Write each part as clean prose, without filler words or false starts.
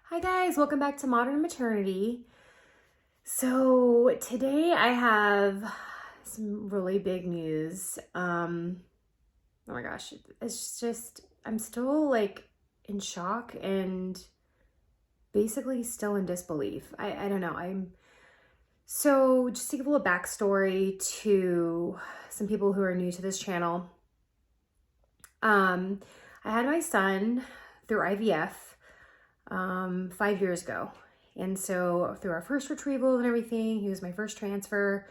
Hi guys, welcome back to Modern Maternity. So today I have some really big news. Oh my gosh, it's just, I'm still like in shock and basically still in disbelief. I don't know. So just to give a little backstory to some people who are new to this channel. I had my son through IVF 5 years ago. And so through our first retrieval and everything, he was my fresh transfer.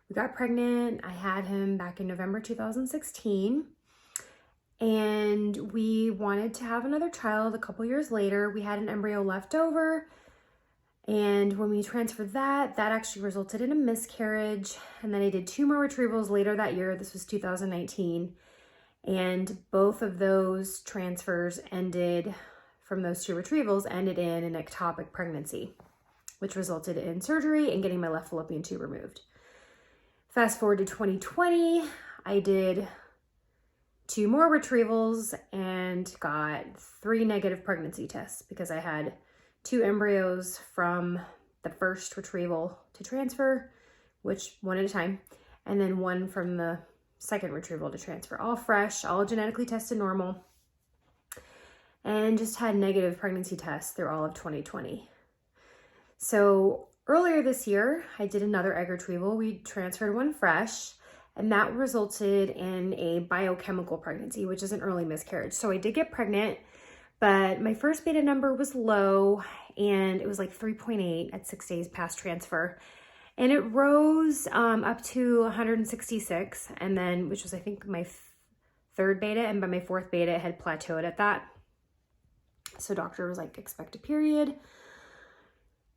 We got pregnant. I had him back in November 2016. And we wanted to have another child a couple years later. We had an embryo left over. And when we transferred that actually resulted in a miscarriage. And then I did 2 more retrievals later that year. This was 2019. And both of those transfers from those 2 retrievals ended in an ectopic pregnancy, which resulted in surgery and getting my left fallopian tube removed. Fast forward to 2020, I did 2 more retrievals and got 3 negative pregnancy tests because I had 2 embryos from the first retrieval to transfer, which one at a time, and then 1 from the second retrieval to transfer, all fresh, all genetically tested normal, and just had negative pregnancy tests through all of 2020. So earlier this year, I did another egg retrieval. We transferred 1 fresh, and that resulted in a biochemical pregnancy, which is an early miscarriage. So I did get pregnant, but my first beta number was low, and it was like 3.8 at 6 days past transfer. And it rose up to 166, and then, which was I think my 3rd beta, and by my 4th beta, it had plateaued at that. So doctor was like, expect a period.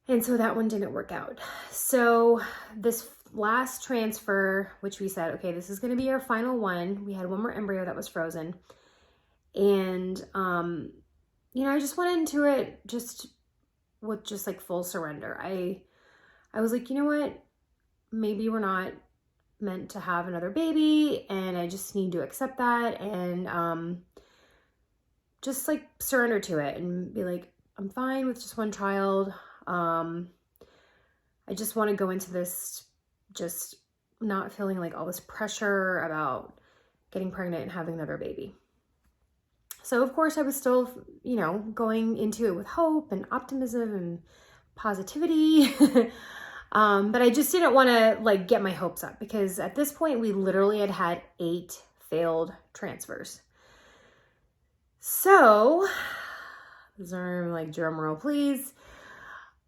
And so that one didn't work out. So this last transfer, which we said, okay, this is going to be our final one. We had 1 more embryo that was frozen. And, I just went into it with like full surrender. I was like, you know what? Maybe we're not meant to have another baby, and I just need to accept that and just like surrender to it and be like, I'm fine with just 1 child. I just want to go into this just not feeling like all this pressure about getting pregnant and having another baby. So of course I was still, going into it with hope and optimism and positivity. But I just didn't want to like get my hopes up because at this point we literally had 8 failed transfers. So, like drum roll, please.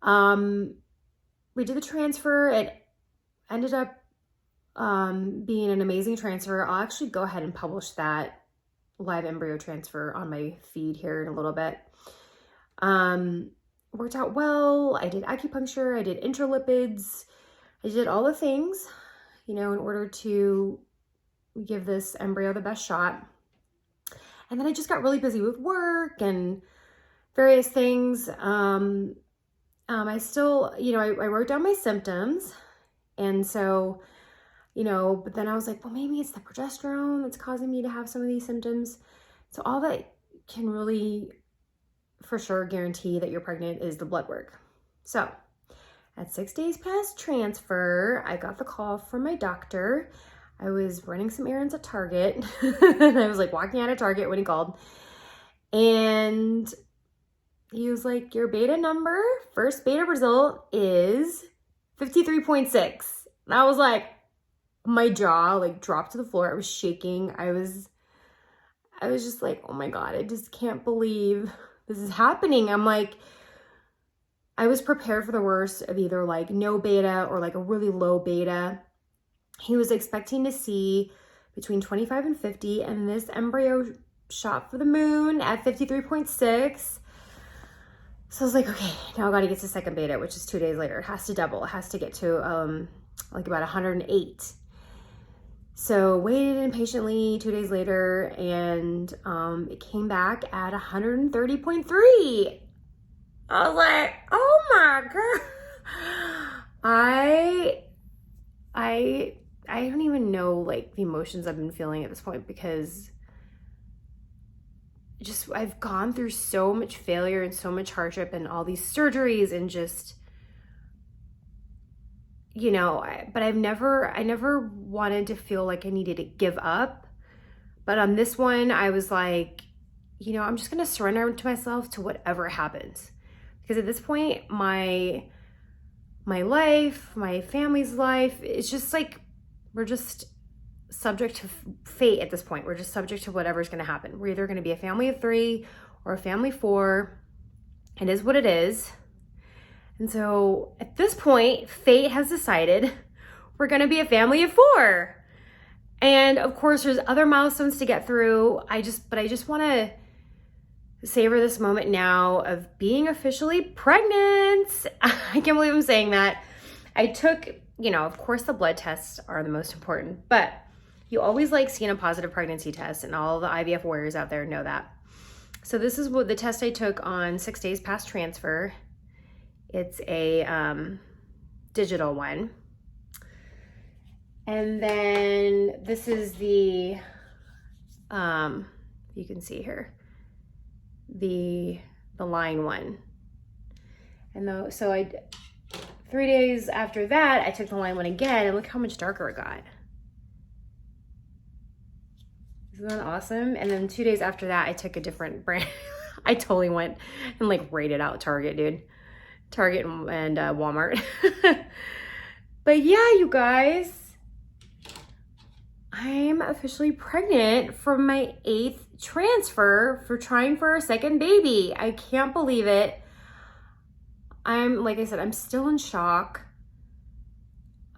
We did the transfer. It ended up being an amazing transfer. I'll actually go ahead and publish that live embryo transfer on my feed here in a little bit. Worked out well. I did acupuncture. I did intralipids. I did all the things, in order to give this embryo the best shot. And then I just got really busy with work and various things. I still, I wrote down my symptoms. And so, but then I was like, well, maybe it's the progesterone that's causing me to have some of these symptoms. So all that can really for sure guarantee that you're pregnant is the blood work. So at 6 days past transfer, I got the call from my doctor. I was running some errands at Target and I was like walking out of Target when he called, and he was like, your beta number, first beta result is 53.6. And I was like, my jaw like dropped to the floor. I was shaking. I was just like, oh my God, I just can't believe this is happening. I'm like, I was prepared for the worst of either like no beta or like a really low beta. He was expecting to see between 25 and 50, and this embryo shot for the moon at 53.6. So I was like, okay, now I got to get to 2nd beta, which is 2 days later. It has to double. It has to get to like about 108. So waited impatiently 2 days later, and it came back at 130.3. I was like, oh my God. I don't even know like the emotions I've been feeling at this point, because I've gone through so much failure and so much hardship and all these surgeries and just, you know, but I never wanted to feel like I needed to give up. But on this one, I was like, you know, I'm just going to surrender to myself to whatever happens. Because at this point, my life, my family's life, it's just like, we're just subject to fate at this point. We're just subject to whatever's going to happen. We're either going to be a family of 3 or a family 4. It is what it is. And so at this point, fate has decided we're going to be a family of 4. And of course, there's other milestones to get through. But I just want to savor this moment now of being officially pregnant. I can't believe I'm saying that. I took, you know, of course the blood tests are the most important, but you always like seeing a positive pregnancy test, and all the IVF warriors out there know that. So this is what the test I took on 6 days past transfer. It's a digital one. And then this is the, you can see here, the line one. And so 3 days after that, I took the line one again, and look how much darker it got. Isn't that awesome? And then 2 days after that, I took a different brand. I totally went and like rated out Target, dude. Target and Walmart. But yeah, you guys, I'm officially pregnant from my 8th transfer for trying for a second baby. I can't believe it. Like I said, I'm still in shock.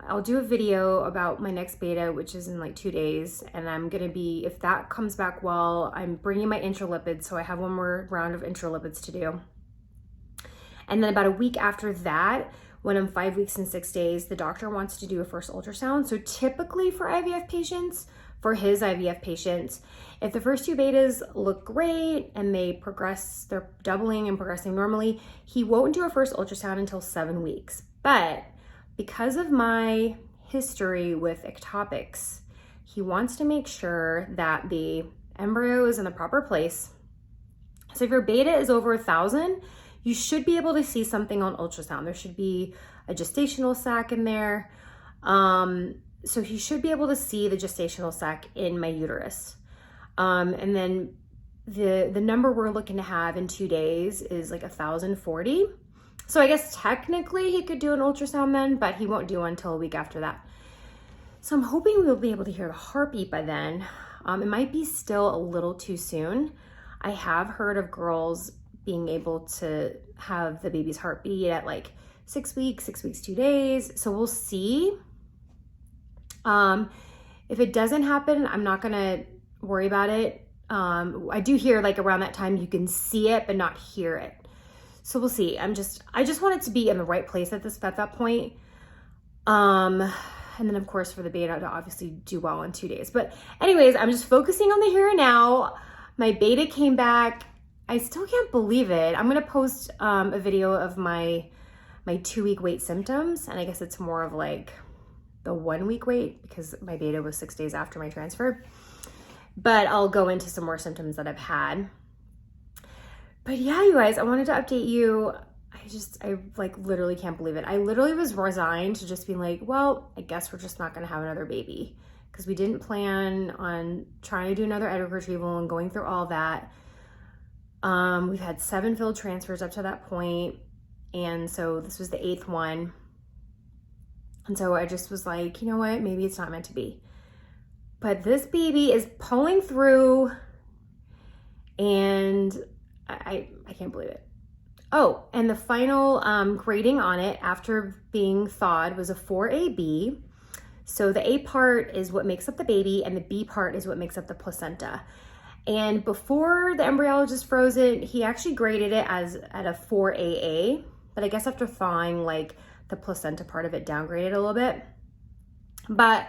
I'll do a video about my next beta, which is in like 2 days. And I'm going to be, if that comes back well, I'm bringing my intralipids. So I have one more round of intralipids to do. And then about a week after that, when I'm 5 weeks and 6 days, the doctor wants to do a first ultrasound. So typically for IVF patients, for his IVF patients, if the first 2 betas look great and they progress, they're doubling and progressing normally, he won't do a first ultrasound until 7 weeks. But because of my history with ectopics, he wants to make sure that the embryo is in the proper place. So if your beta is over 1,000, you should be able to see something on ultrasound. There should be a gestational sac in there. So he should be able to see the gestational sac in my uterus. And then the number we're looking to have in 2 days is like 1,040. So I guess technically he could do an ultrasound then, but he won't do one until a week after that. So I'm hoping we'll be able to hear the heartbeat by then. It might be still a little too soon. I have heard of girls being able to have the baby's heartbeat at like 6 weeks, 2 days. So we'll see. If it doesn't happen, I'm not gonna worry about it. I do hear like around that time you can see it but not hear it. So we'll see. I just want it to be in the right place at that point. And then of course for the beta to obviously do well in 2 days. But anyways, I'm just focusing on the here and now. My beta came back. I still can't believe it. I'm gonna post a video of my 2-week wait symptoms, and I guess it's more of like the 1-week wait because my beta was 6 days after my transfer. But I'll go into some more symptoms that I've had. But yeah, you guys, I wanted to update you. I like literally can't believe it. I literally was resigned to just being like, well, I guess we're just not gonna have another baby because we didn't plan on trying to do another egg retrieval and going through all that. We've had 7 failed transfers up to that point, and so this was the 8th one. And so I just was like, you know what, maybe it's not meant to be. But this baby is pulling through, and I can't believe it. Oh, and the final grading on it after being thawed was a 4AB. So the A part is what makes up the baby, and the B part is what makes up the placenta. And before the embryologist froze it, he actually graded it at a 4AA, but I guess after thawing, like the placenta part of it downgraded a little bit. But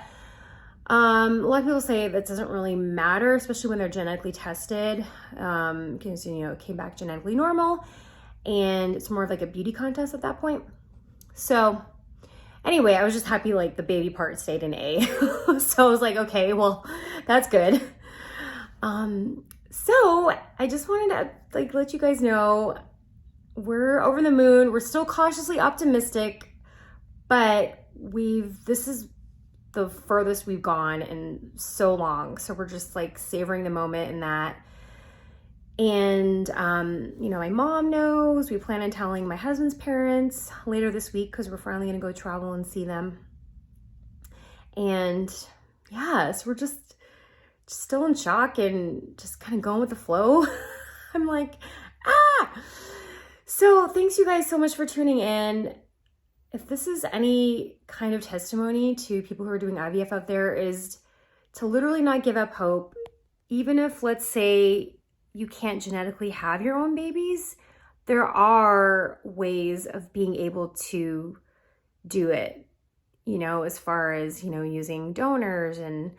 a lot of people say that doesn't really matter, especially when they're genetically tested, because, you know, it came back genetically normal, and it's more of like a beauty contest at that point. So anyway, I was just happy like the baby part stayed in A. So I was like, okay, well, that's good. So I just wanted to like let you guys know we're over the moon. We're still cautiously optimistic, but this is the furthest we've gone in so long. So we're just like savoring the moment in that. And, you know, my mom knows. We plan on telling my husband's parents later this week because we're finally going to go travel and see them. And yeah, so we're just still in shock and just kind of going with the flow. I'm like, ah! So thanks you guys so much for tuning in. If this is any kind of testimony to people who are doing IVF out there, is to literally not give up hope. Even if, let's say, you can't genetically have your own babies, there are ways of being able to do it, you know, as far as, you know, using donors and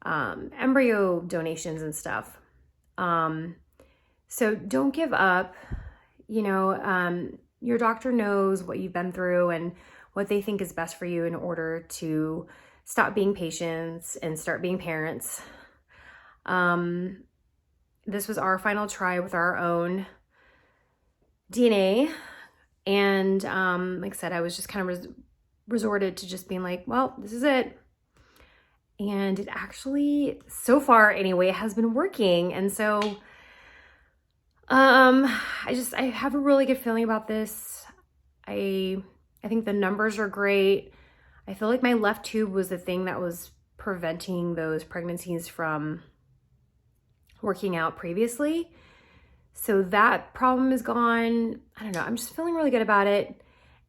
embryo donations and stuff. So don't give up. You know, your doctor knows what you've been through and what they think is best for you in order to stop being patients and start being parents. This was our final try with our own DNA. And like I said, I was just kind of resorted to just being like, well, this is it. And it actually, so far anyway, has been working. And so I have a really good feeling about this. I think the numbers are great. I feel like my left tube was the thing that was preventing those pregnancies from working out previously. So that problem is gone. I don't know. I'm just feeling really good about it.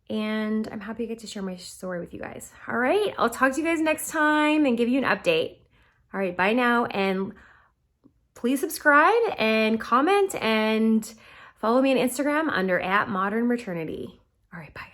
And I'm happy to get to share my story with you guys. All right. I'll talk to you guys next time and give you an update. All right. Bye now. And please subscribe and comment and follow me on Instagram under @modernmaternity. All right. Bye.